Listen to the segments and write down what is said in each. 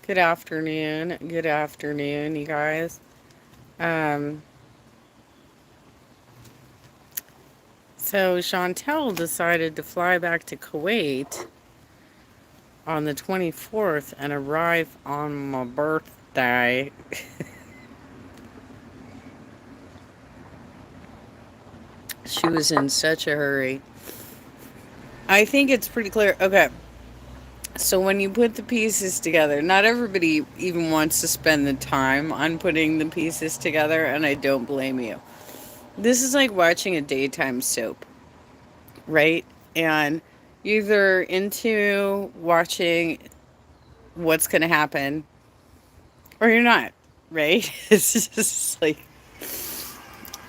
Good afternoon. Good afternoon, you guys. Um, so Chantel decided to fly back to Kuwait on the 24th and arrive on my birthday. She was in such a hurry. I think it's pretty clear. Okay, so when you put the pieces together, not everybody even wants to spend the time on putting the pieces together, and I don't blame you. This is like watching a daytime soap, right? And you're either into watching what's going to happen or you're not, right? It's just like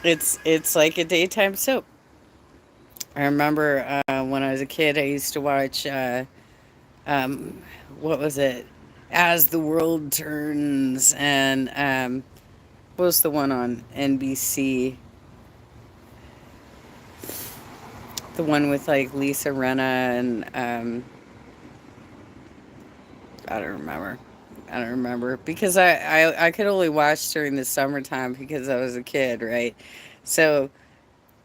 it's like a daytime soap. I remember when I was a kid, I used to watch um, what was it? As the World Turns, and what was the one on NBC? The one with like Lisa Renna and I don't remember. I don't remember because I could only watch during the summertime because I was a kid, right? So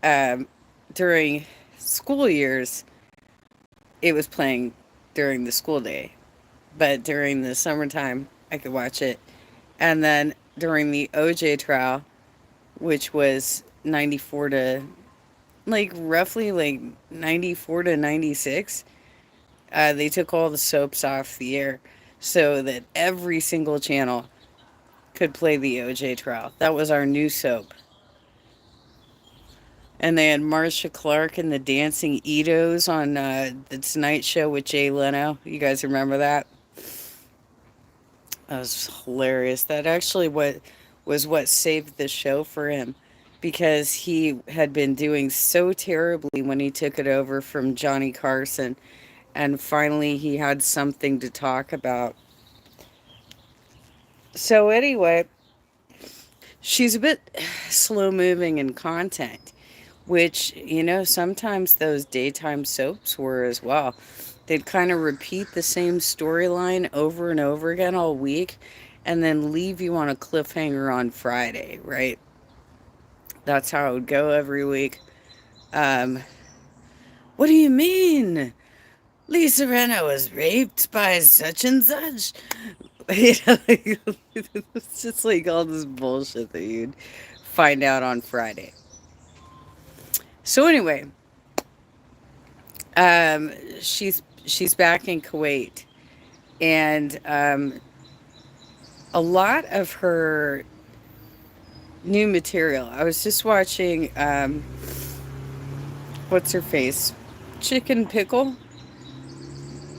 um, during school years, it was playing during the school day, but during the summertime, I could watch it. And then during the OJ trial, which was 94 to like roughly like 94 to 96, they took all the soaps off the air so that every single channel could play the OJ trial. That was our new soap. And they had Marsha Clark and the Dancing Edos on the Tonight Show with Jay Leno. You guys remember that? That was hilarious. That actually what saved the show for him because he had been doing so terribly when he took it over from Johnny Carson, and finally he had something to talk about. So anyway, she's a bit slow moving in content, which, sometimes those daytime soaps were as well. They'd kind of repeat the same storyline over and over again all week and then leave you on a cliffhanger on Friday, right? That's how it would go every week. Um, what do you mean? Lisa Renna was raped by such and such. It's just like all this bullshit that you'd find out on Friday. So anyway, um, she's back in Kuwait, and a lot of her new material. I was just watching what's her face, Chicken Pickle,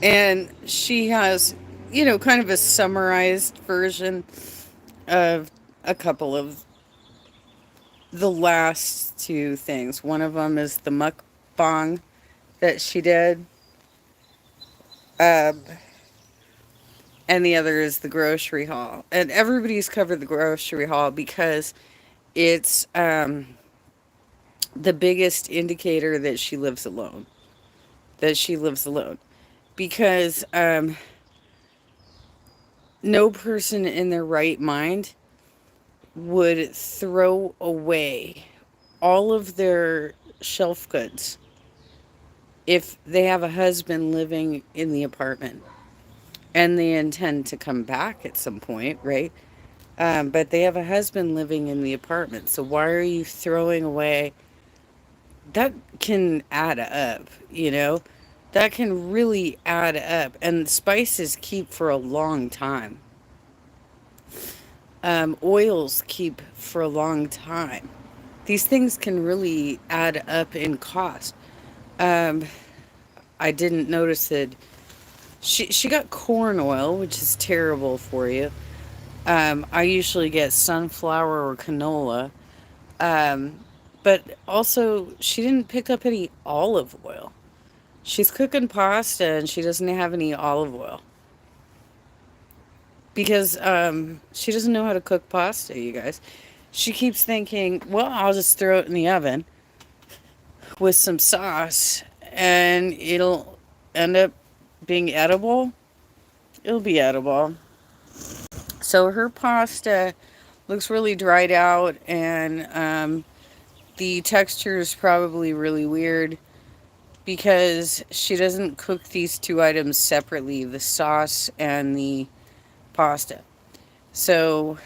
and she has kind of a summarized version of a couple of the last two things. One of them is the mukbang that she did. Um, and the other is the grocery haul. And everybody's covered the grocery haul because it's the biggest indicator that she lives alone. That she lives alone. Because no person in their right mind would throw away all of their shelf goods if they have a husband living in the apartment and they intend to come back at some point, right? But they have a husband living in the apartment. So why are you throwing away? That can add up, you know? That can really add up. And spices keep for a long time. Oils keep for a long time. These things can really add up in cost. Um, I didn't notice that she got corn oil, which is terrible for you. I usually get sunflower or canola. Um, but also, she didn't pick up any olive oil. She's cooking pasta and she doesn't have any olive oil because she doesn't know how to cook pasta, you guys. She keeps thinking, well, I'll just throw it in the oven with some sauce and it'll end up being edible. It'll be edible. So her pasta looks really dried out, and the texture is probably really weird because she doesn't cook these two items separately, the sauce and the pasta. So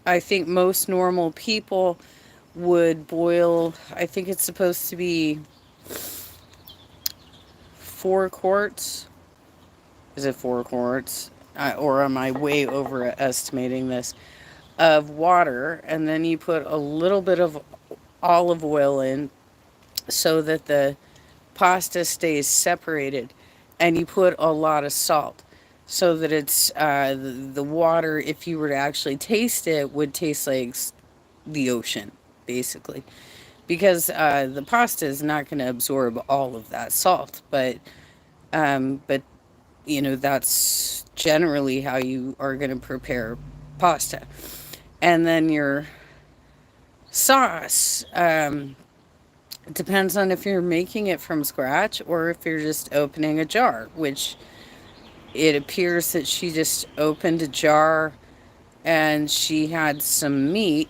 I think most normal people would boil, I think it's supposed to be 4 quarts. Is it 4 quarts? Or am I way overestimating this? Of water, and then you put a little bit of olive oil in so that the pasta stays separated, and you put a lot of salt so that it's the water, if you were to actually taste it, would taste like the ocean, basically, because the pasta is not going to absorb all of that salt, but that's generally how you are going to prepare pasta. And then your sauce, it depends on if you're making it from scratch or if you're just opening a jar, which it appears that she just opened a jar and she had some meat.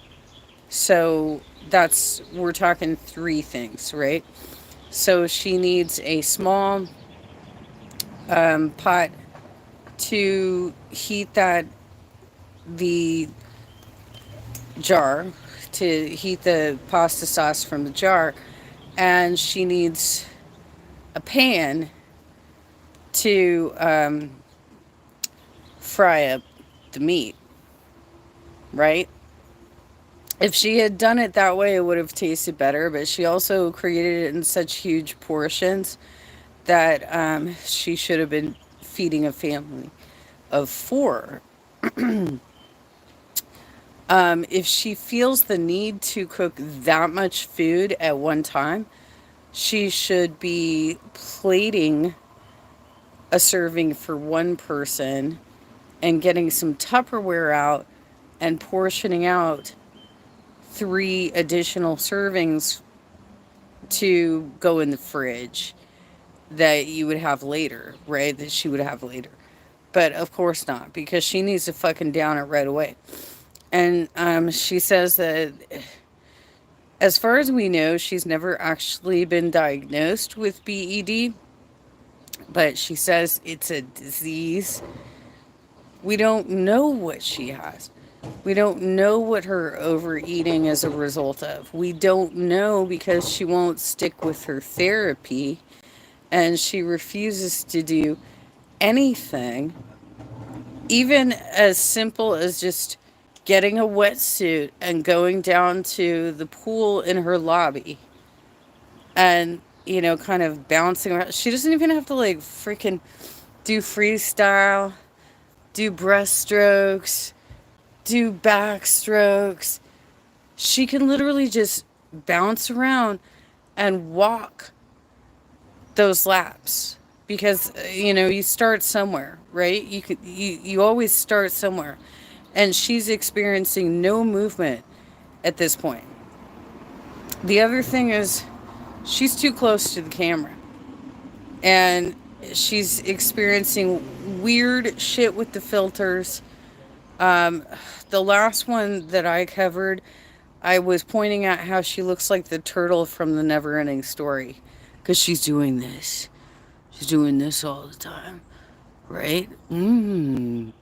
So we're talking three things, right? So she needs a small pot to heat the jar, to heat the pasta sauce from the jar, and she needs a pan to fry up the meat, right? If she had done it that way, it would have tasted better, but she also created it in such huge portions that she should have been feeding a family of four. If she feels the need to cook that much food at one time, she should be plating a serving for one person and getting some Tupperware out and portioning out 3 additional servings to go in the fridge that you would have later, right? That she would have later. But of course not, because she needs to fucking down it right away. And she says that, as far as we know, she's never actually been diagnosed with BED, but she says it's a disease. We don't know what she has. We don't know what her overeating is a result of. We don't know because she won't stick with her therapy and she refuses to do anything, even as simple as just getting a wetsuit and going down to the pool in her lobby and, kind of bouncing around. She doesn't even have to like freaking do freestyle, do breaststrokes, do backstrokes. She can literally just bounce around and walk those laps because you start somewhere, right? You always start somewhere, and she's experiencing no movement at this point. The other thing is she's too close to the camera, and she's experiencing weird shit with the filters. The last one that I covered, I was pointing out how she looks like the turtle from the Never Ending Story because she's doing this. She's doing this all the time, right? Mmm.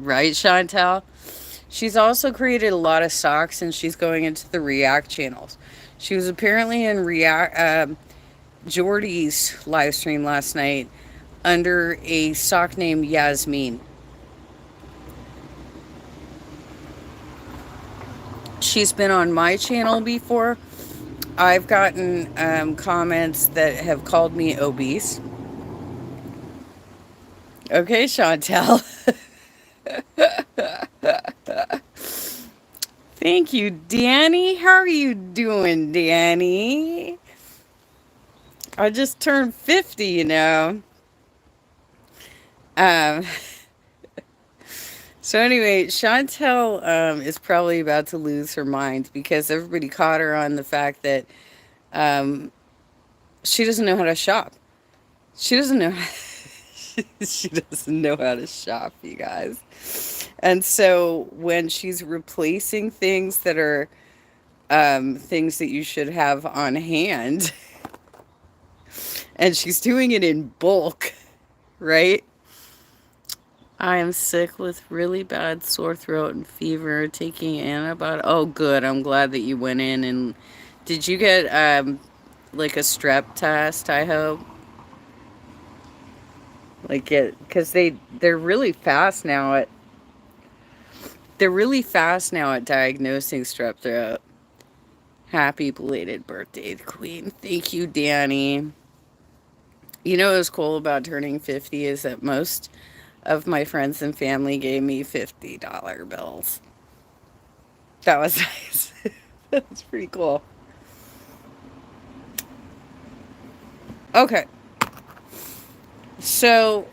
Right, Chantel? She's also created a lot of socks, and she's going into the React channels. She was apparently in Jordy's live stream last night under a sock named Yasmin. She's been on my channel before. I've gotten comments that have called me obese. Okay, Chantel. Thank you, Danny. How are you doing, Danny? I just turned 50. Um, so anyway, Chantel is probably about to lose her mind because everybody caught her on the fact that um, she doesn't know how to shop. She doesn't know. She doesn't know how to shop, you guys. And so when she's replacing things that are things that you should have on hand, and she's doing it in bulk, right? I am sick with really bad sore throat and fever, taking antibiotics. Oh, good. I'm glad that you went in and did you get like a strep test, I hope? Like it cuz they're really fast now at diagnosing strep throat. Happy belated birthday, Queen. Thank you, Danny. You know what's cool about turning 50 is that most of my friends and family gave me $50 bills. That was nice. That was pretty cool. Okay. So,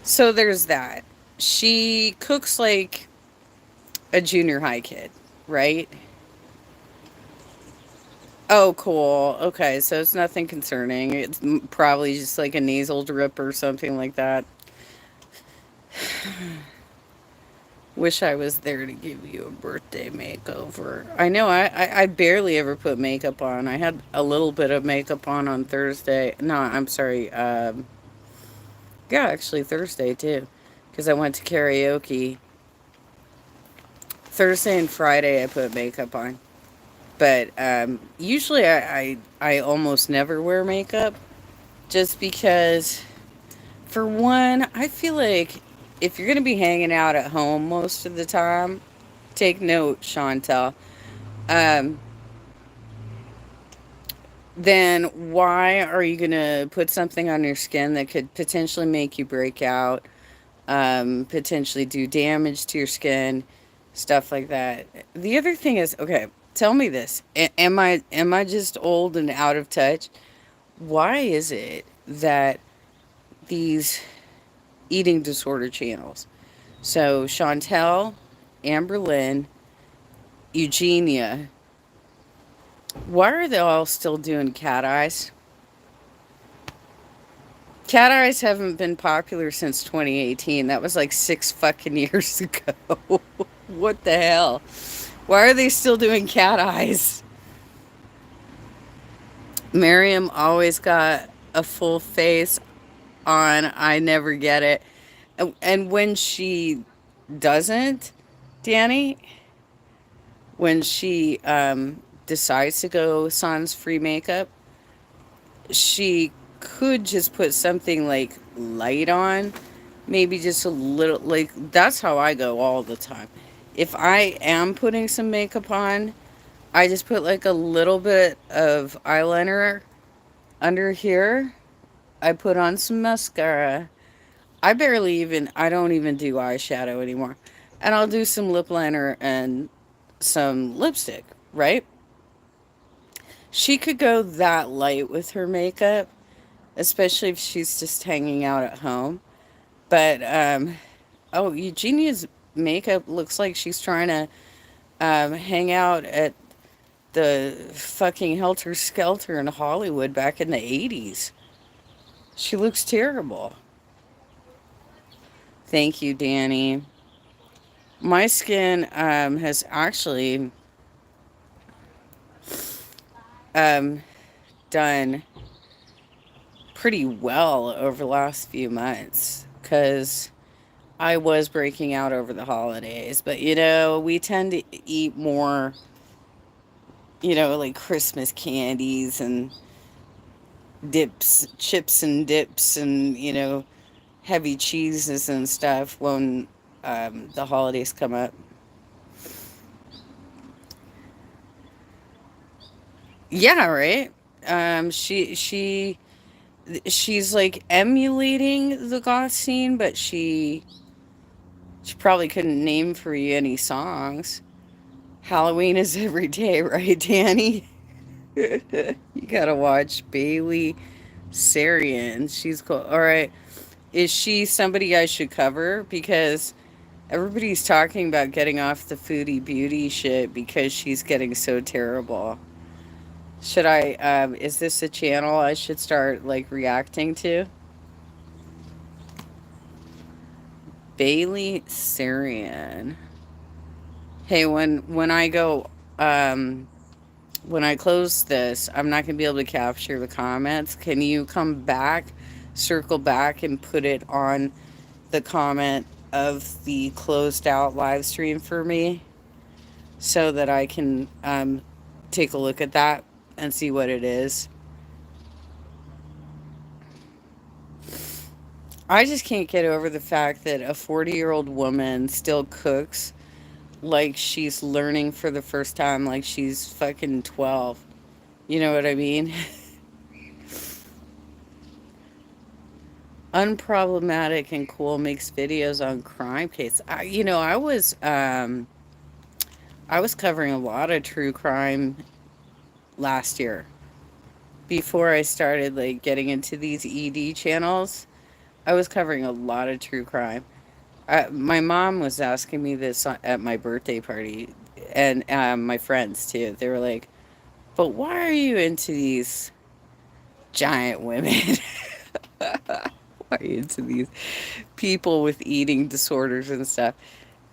so there's that. She cooks like a junior high kid, right? Oh, cool. Okay, so it's nothing concerning. It's probably just like a nasal drip or something like that. Wish I was there to give you a birthday makeover. I know I barely ever put makeup on. I had a little bit of makeup on Thursday. No, I'm sorry. Yeah, actually Thursday too, because I went to karaoke. Thursday and Friday I put makeup on. But usually I almost never wear makeup just because, for one, I feel like if you're going to be hanging out at home most of the time, take note, Chantel, um, then why are you going to put something on your skin that could potentially make you break out, potentially do damage to your skin, stuff like that? The other thing is, okay, tell me this. Am I just old and out of touch? Why is it that these eating disorder channels, so Chantel, Amberlynn, Eugenia, why are they all still doing cat eyes? Cat eyes haven't been popular since 2018. That was like 6 fucking years ago. What the hell? Why are they still doing cat eyes? Miriam always got a full face on. I never get it. And when she doesn't, Danny, when she decides to go sans free makeup, she could just put something like light on, maybe just a little. Like, that's how I go all the time. If I am putting some makeup on, I just put like a little bit of eyeliner under here. I put on some mascara. I don't even do eyeshadow anymore. And I'll do some lip liner and some lipstick, right? She could go that light with her makeup, especially if she's just hanging out at home. But, oh, Eugenia's makeup looks like she's trying to hang out at the fucking Helter Skelter in Hollywood back in the 80s. She looks terrible. Thank you, Danny. My skin has actually um, done pretty well over the last few months because I was breaking out over the holidays. But, we tend to eat more, like Christmas candies and dips, chips and dips, and, heavy cheeses and stuff when the holidays come up. Yeah, right. She's like emulating the goth scene, but she probably couldn't name for you any songs. Halloween is every day, right, Danny? You gotta watch Bailey Sarian. She's cool. All right, is she somebody I should cover? Because everybody's talking about getting off the foodie beauty shit because she's getting so terrible. Should I, is this a channel I should start like reacting to? Bailey Sarian. Hey, when I go, um, when I close this, I'm not gonna be able to capture the comments. Can you come back, circle back, and put it on the comment of the closed out live stream for me so that I can take a look at that and see what it is? I just can't get over the fact that a 40-year-old woman still cooks like she's learning for the first time, like she's fucking 12. You know what I mean? Unproblematic and cool makes videos on crime case. I was covering a lot of true crime last year before I started like getting into these ED channels. I was covering a lot of true crime. My mom was asking me this at my birthday party, and my friends too. They were like, "But why are you into these giant women? Why are you into these people with eating disorders and stuff?"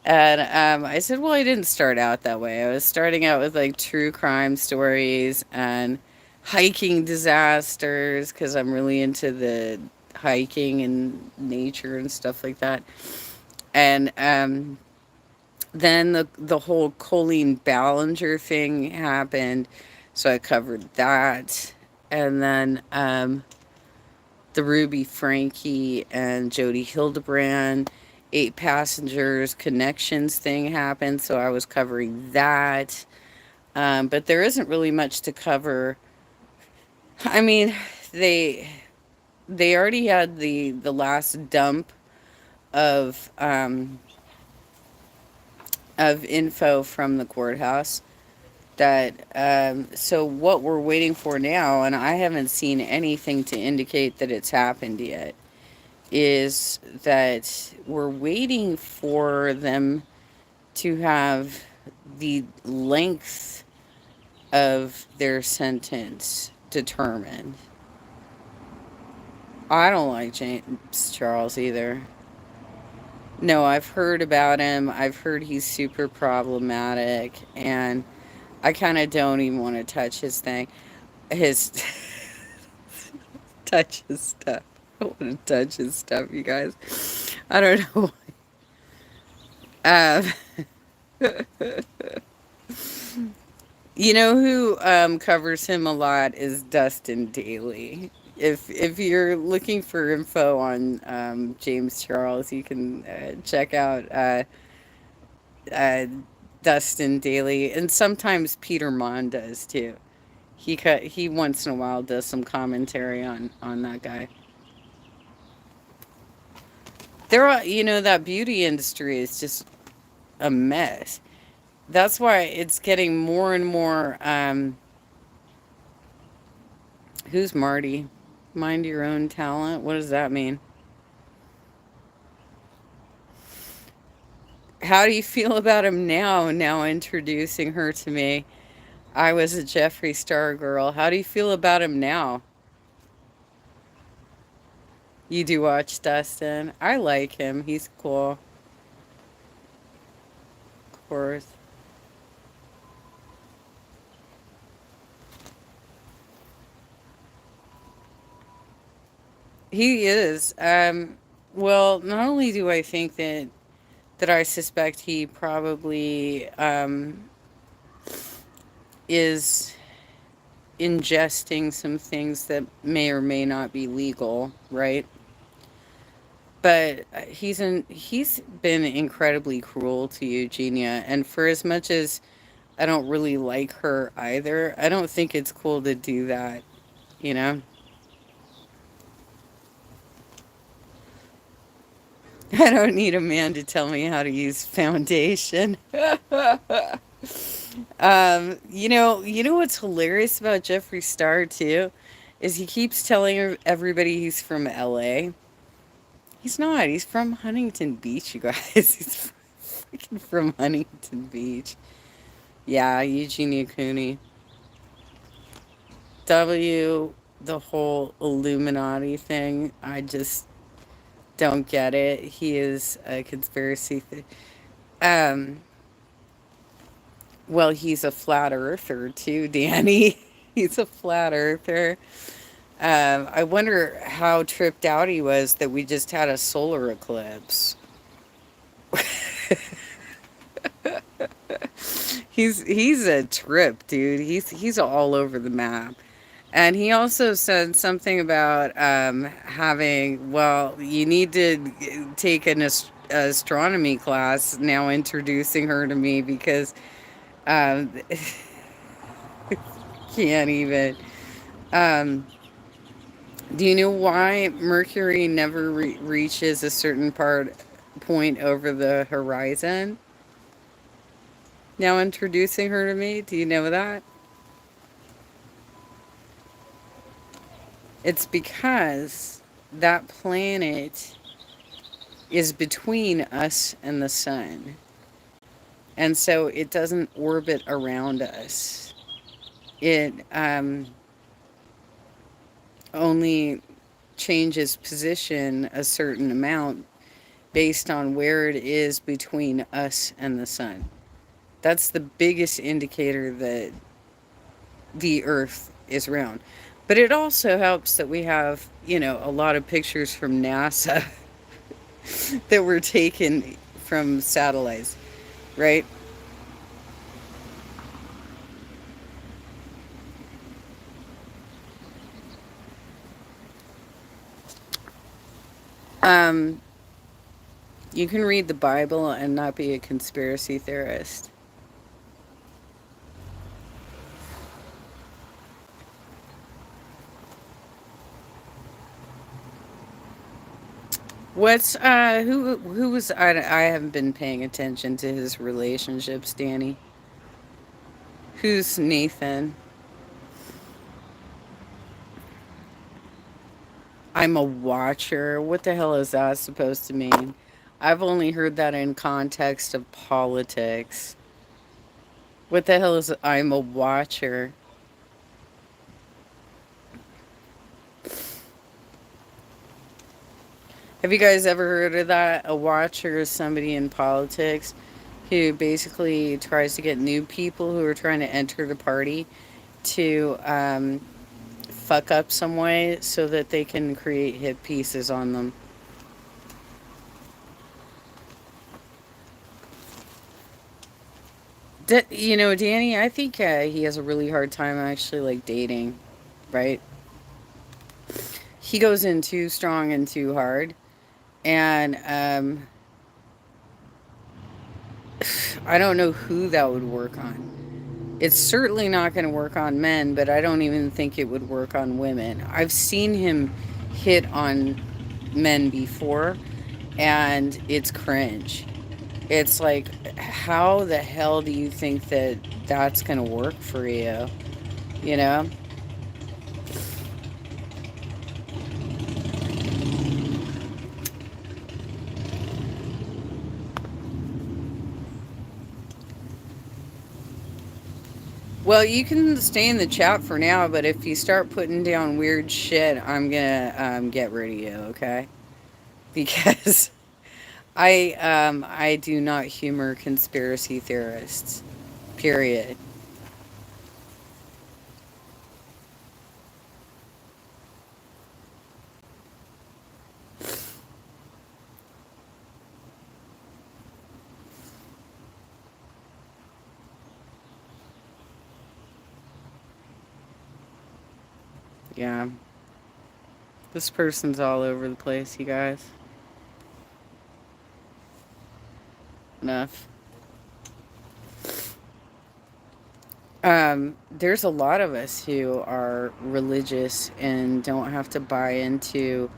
And I said, "Well, I didn't start out that way. I was starting out with like true crime stories and hiking disasters because I'm really into the hiking and nature and stuff like that." And then the whole Colleen Ballinger thing happened, so I covered that. And then the Ruby Frankie and Jody Hildebrand eight passengers connections thing happened, so I was covering that. But there isn't really much to cover. I mean, they they already had the last dump of info from the courthouse. That so what we're waiting for now, and I haven't seen anything to indicate that it's happened yet, is that we're waiting for them to have the length of their sentence determined. I don't like James Charles either. No, I've heard about him. I've heard he's super problematic, and I kind of don't even want to touch his thing. His touch his stuff. I don't want to touch his stuff, you guys. I don't know. Uh, You know who covers him a lot is Dustin Daly. If you're looking for info on James Charles, you can check out uh, Dustin Daly, and sometimes Peter Mon does too. He once in a while does some commentary on that guy. There are, that beauty industry is just a mess. That's why it's getting more and more. Who's Marty? Mind your own talent. What does that mean? How do you feel about him now? Now introducing her to me. I was a Jeffree Star girl. How do you feel about him now? You do watch Dustin. I like him. He's cool. Of course. He is. Well, not only do I think that I suspect he probably is ingesting some things that may or may not be legal, right? But he's been incredibly cruel to Eugenia, and for as much as I don't really like her either, I don't think it's cool to do that, you know? I don't need a man to tell me how to use foundation. You know what's hilarious about Jeffree Star too, is he keeps telling everybody he's from LA. He's not. He's from Huntington Beach, you guys. He's freaking from Huntington Beach. Yeah, Eugenia Cooney. W, the whole Illuminati thing, I just don't get it. He is a conspiracy. Um, well, he's a flat earther too, Danny. He's a flat earther. I wonder how tripped out he was that we just had a solar eclipse. He's a trip, dude. He's all over the map. And he also said something about having, well, you need to take an astronomy class, now introducing her to me because um, can't even. Um, do you know why Mercury never reaches a certain point over the horizon? Now introducing her to me, do you know that? It's because that planet is between us and the sun. And so it doesn't orbit around us. It only changes position a certain amount based on where it is between us and the sun. That's the biggest indicator that the earth is round. But it also helps that we have, a lot of pictures from NASA that were taken from satellites, right? Um, you can read the Bible and not be a conspiracy theorist. Who was I haven't been paying attention to his relationships, Danny. Who's Nathan? I'm a watcher. What the hell is that supposed to mean? I've only heard that in context of politics. What the hell is I'm a watcher? Have you guys ever heard of that? A watcher is somebody in politics who basically tries to get new people who are trying to enter the party to fuck up some way so that they can create hit pieces on them. Danny, I think he has a really hard time actually like dating, right? He goes in too strong and too hard, and I don't know who that would work on. It's certainly not going to work on men, but I don't even think it would work on women. I've seen him hit on men before, and it's cringe. It's like, how the hell do you think that that's going to work for you? You know? Well, you can stay in the chat for now, but if you start putting down weird shit, I'm gonna get rid of you, okay? Because I do not humor conspiracy theorists. Period. Yeah. This person's all over the place, you guys. Enough. There's a lot of us who are religious and don't have to buy into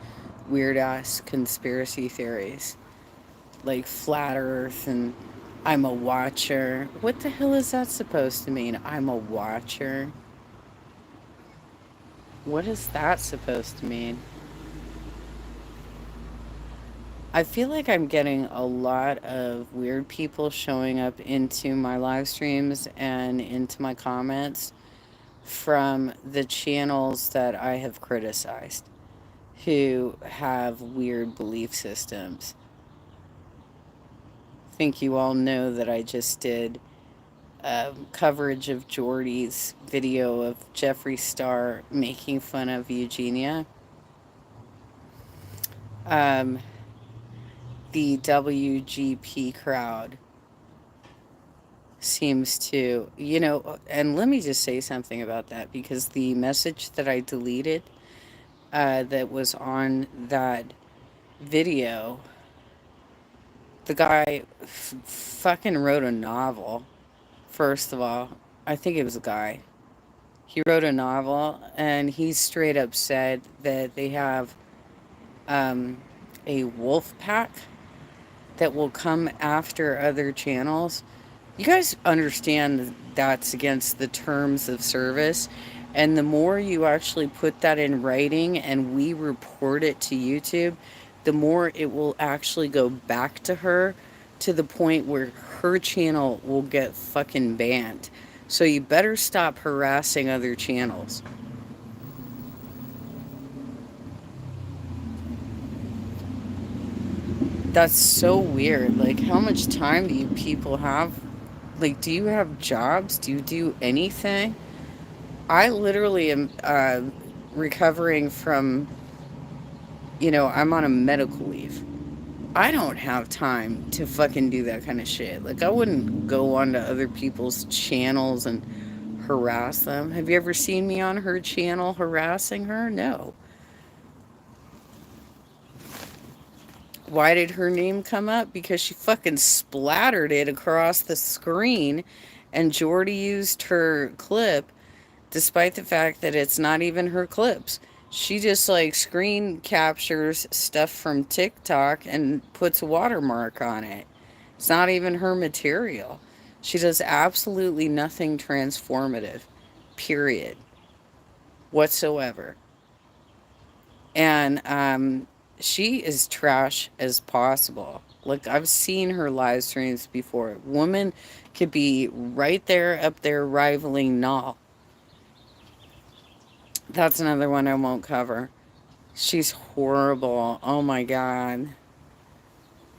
weird ass conspiracy theories like flat earth and I'm a watcher. What the hell is that supposed to mean? I'm a watcher. What is that supposed to mean? I feel like I'm getting a lot of weird people showing up into my live streams and into my comments from the channels that I have criticized who have weird belief systems. I think you all know that I just did coverage of Jordy's video of Jeffree Star making fun of Eugenia. Um, the WGP crowd seems to, and let me just say something about that because the message that I deleted that was on that video, the guy fucking wrote a novel, first of all. I think it was a guy. He wrote a novel and he straight up said that they have um, a wolf pack that will come after other channels. You guys understand that that's against the terms of service. And the more you actually put that in writing and we report it to YouTube, the more it will actually go back to her to the point where her channel will get fucking banned. So you better stop harassing other channels. That's so weird. Like, how much time do you people have? Like, do you have jobs? Do you do anything? I literally am recovering from, I'm on a medical leave. I don't have time to fucking do that kind of shit. Like, I wouldn't go onto other people's channels and harass them. Have you ever seen me on her channel harassing her? No. Why did her name come up? Because she fucking splattered it across the screen and Jordy used her clip despite the fact that it's not even her clips. She just like screen captures stuff from TikTok and puts a watermark on it. It's not even her material. She does absolutely nothing transformative, period, whatsoever. And she is trash as possible. Like, I've seen her live streams before. Woman could be right there, up there, rivaling Null. That's another one I won't cover. She's horrible. Oh my god.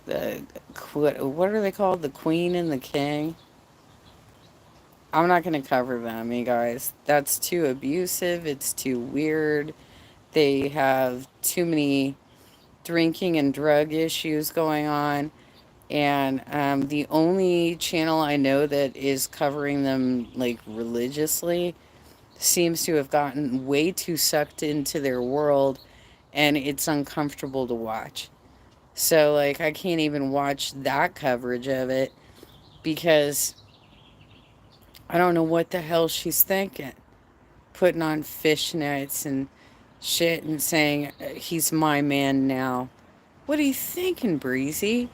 The what are they called? The Queen and the King. I'm not going to cover them, you guys. That's too abusive. It's too weird. They have too many drinking and drug issues going on. And the only channel I know that is covering them like religiously seems to have gotten way too sucked into their world and it's uncomfortable to watch. So, like, I can't even watch that coverage of it because I don't know what the hell she's thinking. Putting on fishnets and shit and saying, he's my man now. What are you thinking, Breezy?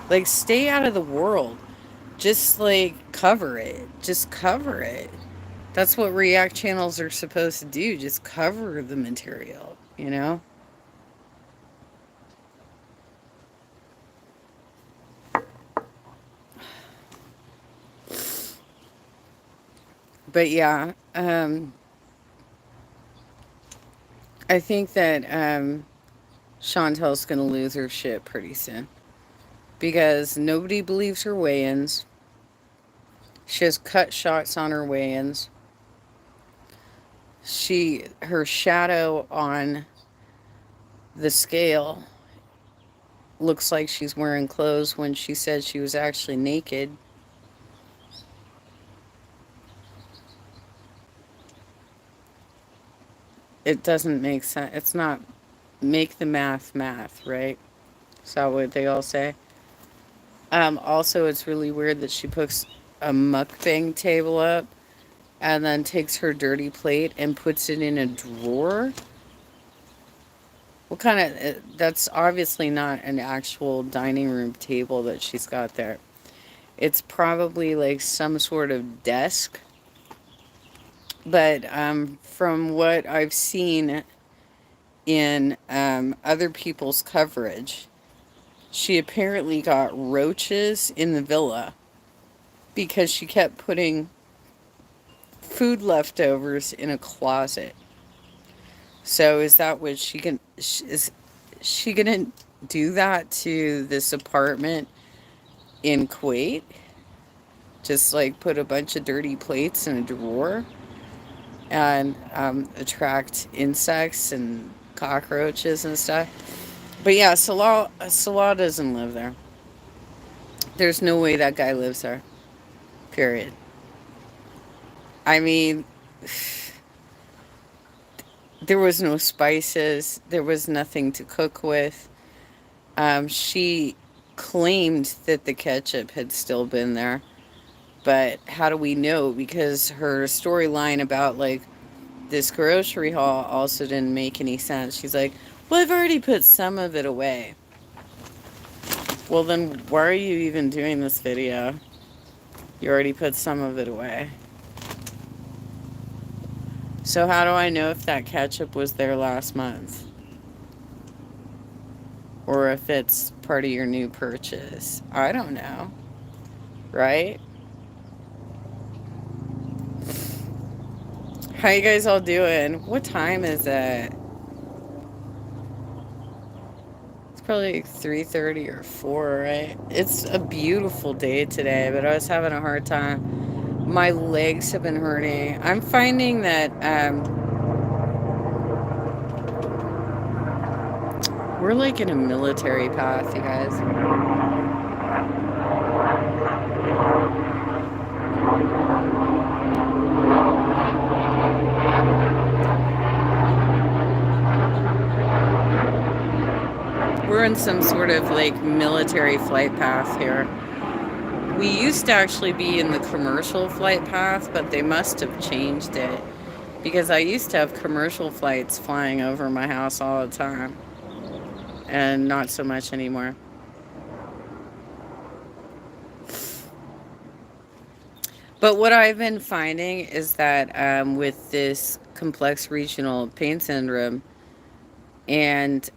Like, stay out of the world. Just, like, cover it. Just cover it. That's what React channels are supposed to do. Just cover the material, you know? But yeah, I think that Chantel's going to lose her shit pretty soon because nobody believes her weigh-ins. She has cut shots on her weigh-ins. Her shadow on the scale looks like she's wearing clothes when she said she was actually naked. It doesn't make sense. It's not make the math, right? Is that what they all say? Also, it's really weird that she puts a mukbang table up and then takes her dirty plate and puts it in a drawer. What kind of. That's obviously not an actual dining room table that she's got there. It's probably like some sort of desk. But from what I've seen in other people's coverage, she apparently got roaches in the villa because she kept putting food leftovers in a closet. So is that what is she gonna do that to this apartment in Kuwait? Just like put a bunch of dirty plates in a drawer and attract insects and cockroaches and stuff. But yeah, Salah doesn't live there. There's no way that guy lives there. Period. I mean, there was no spices. There was nothing to cook with. She claimed that the ketchup had still been there, but how do we know? Because her storyline about like this grocery haul also didn't make any sense. She's like, "Well, I've already put some of it away." Well, then why are you even doing this video? You already put some of it away. So how do I know if that ketchup was there last month? Or if it's part of your new purchase? I don't know. Right? How you guys all doing? What time is it? It's probably like 3:30 or 4, right? It's a beautiful day today, but I was having a hard time. My legs have been hurting. I'm finding that we're like in a military path, you guys. We're in some sort of like military flight path here. We used to actually be in the commercial flight path, but they must have changed it because I used to have commercial flights flying over my house all the time and not so much anymore. But what I've been finding is that with this complex regional pain syndrome, and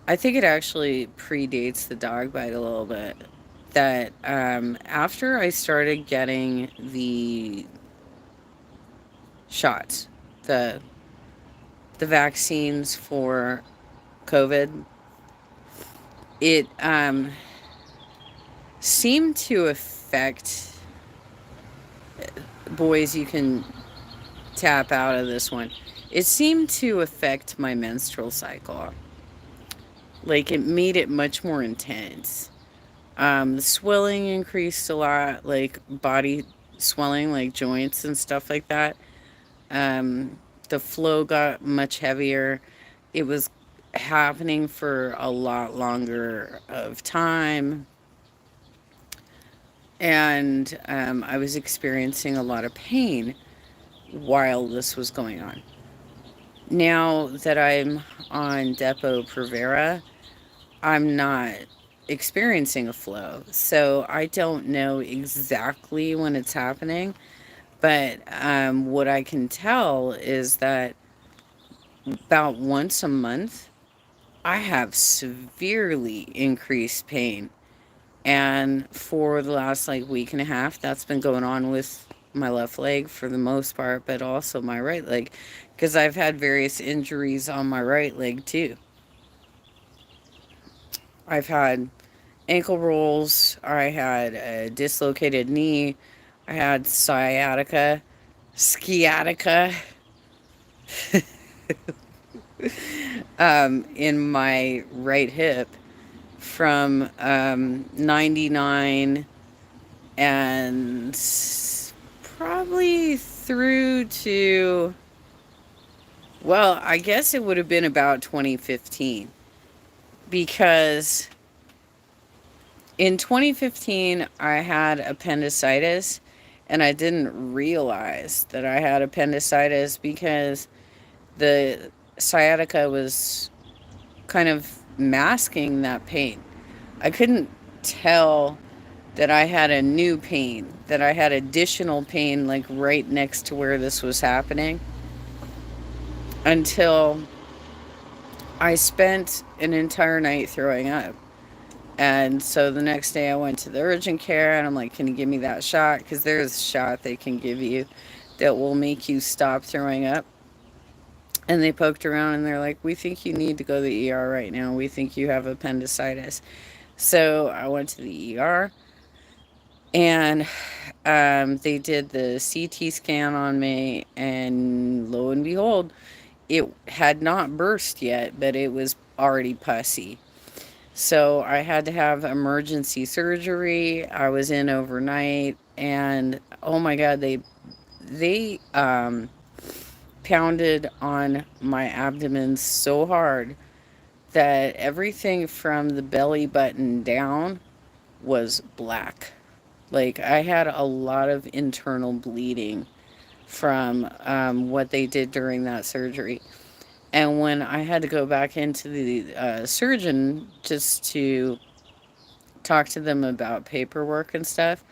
I think it actually predates the dog bite a little bit, that after I started getting the shots, the the vaccines for COVID, it seemed to affect boys. You can tap out of this one. It seemed to affect my menstrual cycle. Like it made it much more intense. The swelling increased a lot, like body swelling, like joints and stuff like that. The flow got much heavier. It was happening for a lot longer of time. And I was experiencing a lot of pain while this was going on. Now that I'm on Depo Provera, I'm not experiencing a flow. So I don't know exactly when it's happening. But what I can tell is that about once a month, I have severely increased pain. And for the last like week and a half, that's been going on with my left leg for the most part, but also my right leg. Because I've had various injuries on my right leg too. I've had ankle rolls, I had a dislocated knee, I had sciatica in my right hip from 99 and probably through to, well, I guess it would have been about 2015 because in 2015 I had appendicitis and I didn't realize that I had appendicitis because the sciatica was kind of masking that pain. I couldn't tell that I had a new pain, that I had additional pain like right next to where this was happening until I spent an entire night throwing up. And so the next day I went to the urgent care and I'm like, can you give me that shot? Because there's a shot they can give you that will make you stop throwing up. And they poked around and they're like, we think you need to go to the ER right now. We think you have appendicitis. So I went to the ER and they did the CT scan on me. And lo and behold, it had not burst yet, but it was already pussy. So I had to have emergency surgery. I was in overnight, and oh my god, they pounded on my abdomen so hard that everything from the belly button down was black. Like I had a lot of internal bleeding from what they did during that surgery. And when I had to go back into the surgeon just to talk to them about paperwork and stuff,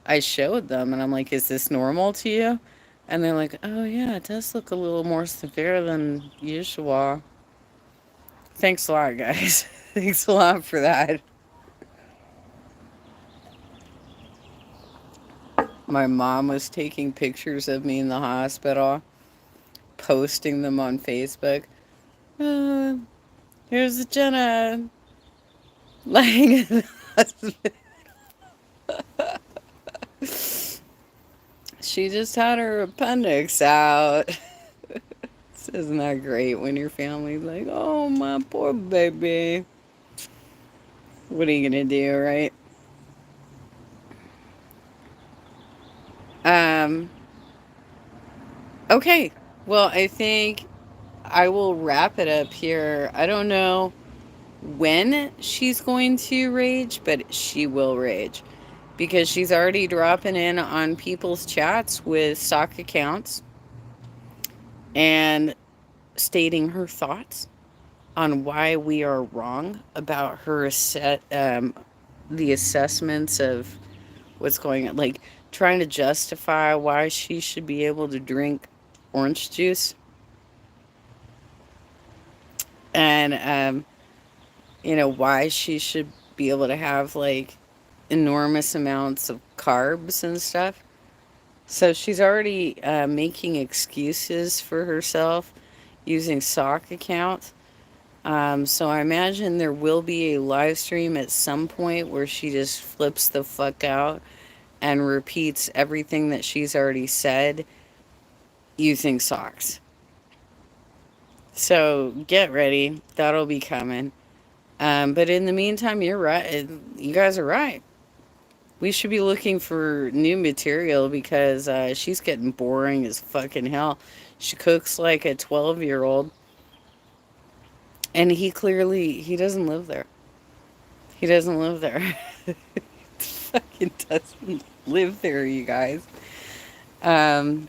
I showed them and I'm like, is this normal to you? And they're like, oh, yeah, it does look a little more severe than usual. Thanks a lot, guys. Thanks a lot for that. My mom was taking pictures of me in the hospital, posting them on Facebook. Uh, here's Jenna lying in the hospital. She just had her appendix out. Isn't that great when your family's like, oh, my poor baby? What are you going to do, right? Um, okay. Well, I think I will wrap it up here. I don't know when she's going to rage, but she will rage because she's already dropping in on people's chats with stock accounts and stating her thoughts on why we are wrong about her the assessments of what's going on, like trying to justify why she should be able to drink orange juice and why she should be able to have like enormous amounts of carbs and stuff. So she's already making excuses for herself using sock accounts. So I imagine there will be a live stream at some point where she just flips the fuck out and repeats everything that she's already said using socks. So get ready. That'll be coming. But in the meantime, you're right. You guys are right. We should be looking for new material because she's getting boring as fucking hell. She cooks like a 12-year-old, and he doesn't live there. He doesn't live there. Fucking doesn't live there, you guys.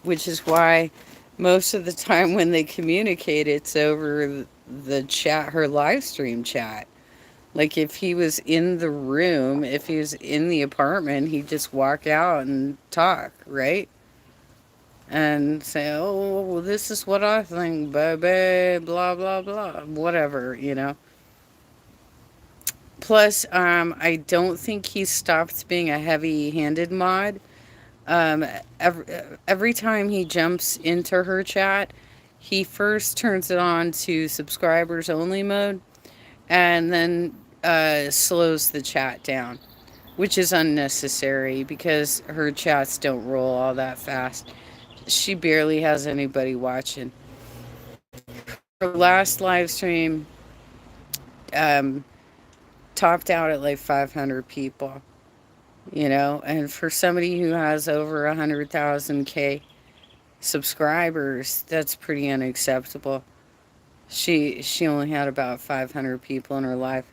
Which is why most of the time when they communicate, it's over the chat, her live stream chat. Like if he was in the room, if he was in the apartment, he'd just walk out and talk, right? And say, oh, well, this is what I think, baby, blah, blah, blah, whatever. Plus, I don't think he stopped being a heavy handed mod. Um, every, every time he jumps into her chat, he first turns it on to subscribers only mode and then slows the chat down, which is unnecessary because her chats don't roll all that fast. She barely has anybody watching. Her last live stream um, topped out at like 500 people. And for somebody who has over 100,000 K subscribers, that's pretty unacceptable. She only had about 500 people in her life.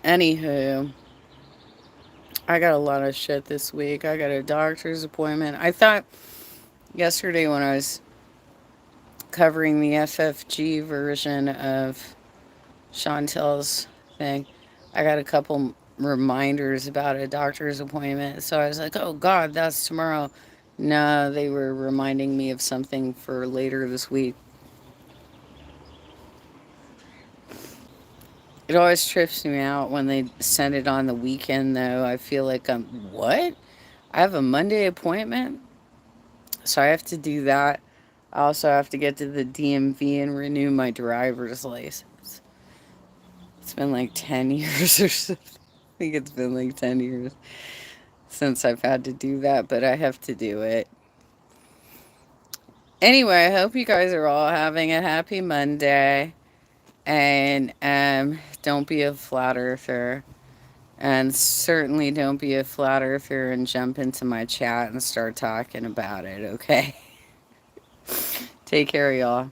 Anywho, I got a lot of shit this week. I got a doctor's appointment. I thought yesterday when I was covering the FFG version of Chantel's thing, I got a couple reminders about a doctor's appointment. So I was like, oh God, that's tomorrow. No, they were reminding me of something for later this week. It always trips me out when they send it on the weekend, though. I feel like what? I have a Monday appointment, so I have to do that. I also have to get to the DMV and renew my driver's license. It's been like 10 years or something. I think it's been like 10 years since I've had to do that, but I have to do it. Anyway, I hope you guys are all having a happy Monday. And don't be a flat earther. And certainly don't be a flat earther and jump into my chat and start talking about it, okay? Take care, y'all.